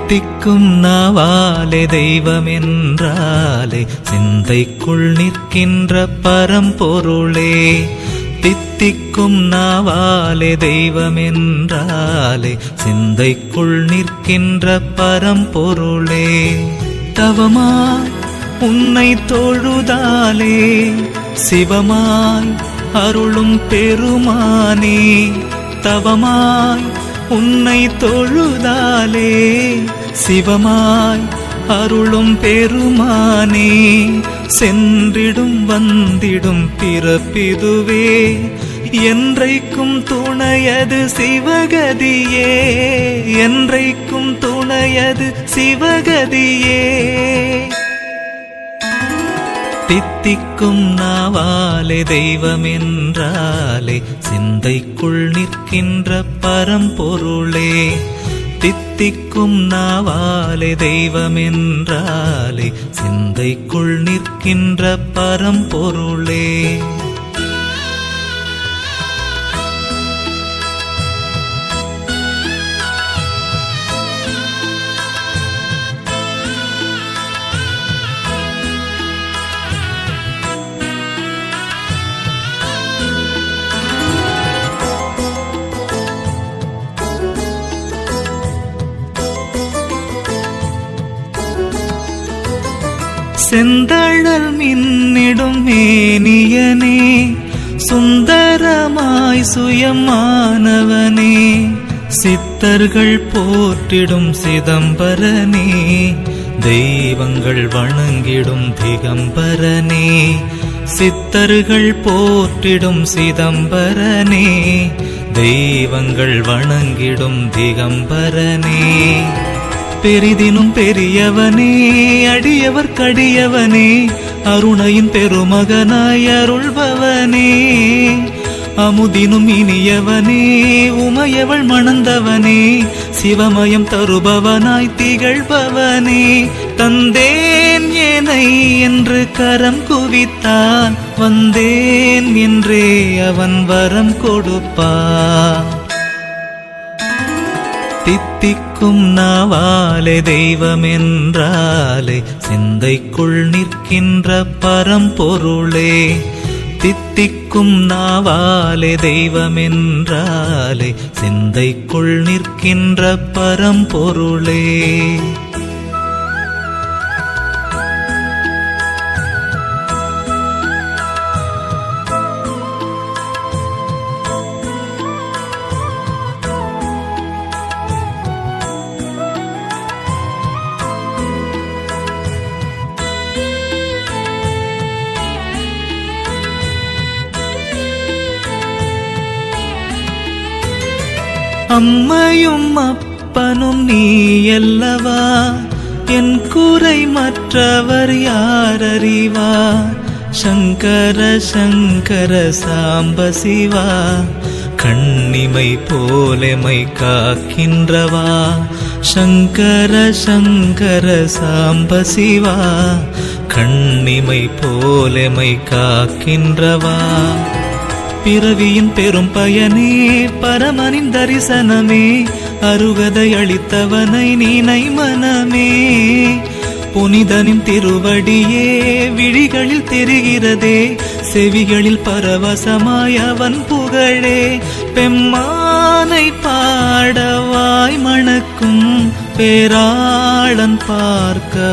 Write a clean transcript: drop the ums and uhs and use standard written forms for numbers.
தித்திக்கும் நாவாலே தெய்வம் என்றாலே சிந்தைக்குள் நிற்கின்ற பரம்பொருளே. தித்திக்கும் நாவாலே தெய்வம் என்றாலே சிந்தைக்குள் நிற்கின்ற பரம்பொருளே. தவமாய் உன்னை தொழுதாலே சிவமாய் அருளும் பெருமானே. தவமாய் உன்னை தொழுதாலே சிவமாய் அருளும் பெருமானே. சென்றிடும் வந்திடும் பிறப்பிதுவே என்றைக்கும் துணையது சிவகதியே. என்றைக்கும் துணையது சிவகதியே. தித்திக்கும் நாவாலே தெய்வம் என்றாலே சிந்தைக்குள் நிற்கின்ற பரம்பொருளே. தித்திக்கும் நாவாலே தெய்வம் என்றாலே சிந்தைக்குள் நிற்கின்ற பரம்பொருளே. செந்தழல் மின்னிடும் மேனியனே சுந்தரமாய் சுயமானவனே. சித்தர்கள் போற்றிடும் சிதம்பரனே தெய்வங்கள் வணங்கிடும் திகம்பரனே. சித்தர்கள் போற்றிடும் சிதம்பரனே தெய்வங்கள் வணங்கிடும் திகம்பரனே. பெரிதினும் பெரியவனே அடியவர் கடியவனே அருணையின் பெருமகனாய் அருள்பவனே. அமுதினும் இனியவனே உமையவள் மணந்தவனே சிவமயம் தருபவனாய் திகழ்பவனே. தந்தேன் ஏனை என்று கரம் குவித்தான் வந்தேன் என்றே அவன் வரம் கொடுப்பான். தித்திக்கும் நாவாலே தெய்வம் என்றாலே சிந்தைக்குள் நிற்கின்ற பரம்பொருளே. தித்திக்கும் நாவாலே தெய்வம் என்றாலே சிந்தைக்குள் நிற்கின்ற பரம்பொருளே. அம்மையும் அப்பனும் நீயல்லவா என் குறை மற்றவர் யாரறிவார். சங்கர சங்கர சாம்ப சிவா கண்ணிமை போலெமை காக்கின்றவா. சங்கர சங்கர சாம்ப சிவா கண்ணிமை போலெமை காக்கின்றவா. பிறவியின் பெரும் பயனே பரமனின் தரிசனமே அருகதை அளித்தவனை நீனை மனமே. புனிதனின் திருவடியே விழிகளில் தெரிகிறதே செவிகளில் பரவசமாய் அவன் புகழே. பெம்மானை பாடவாய் மணக்கும் பேராளன் பார்க்க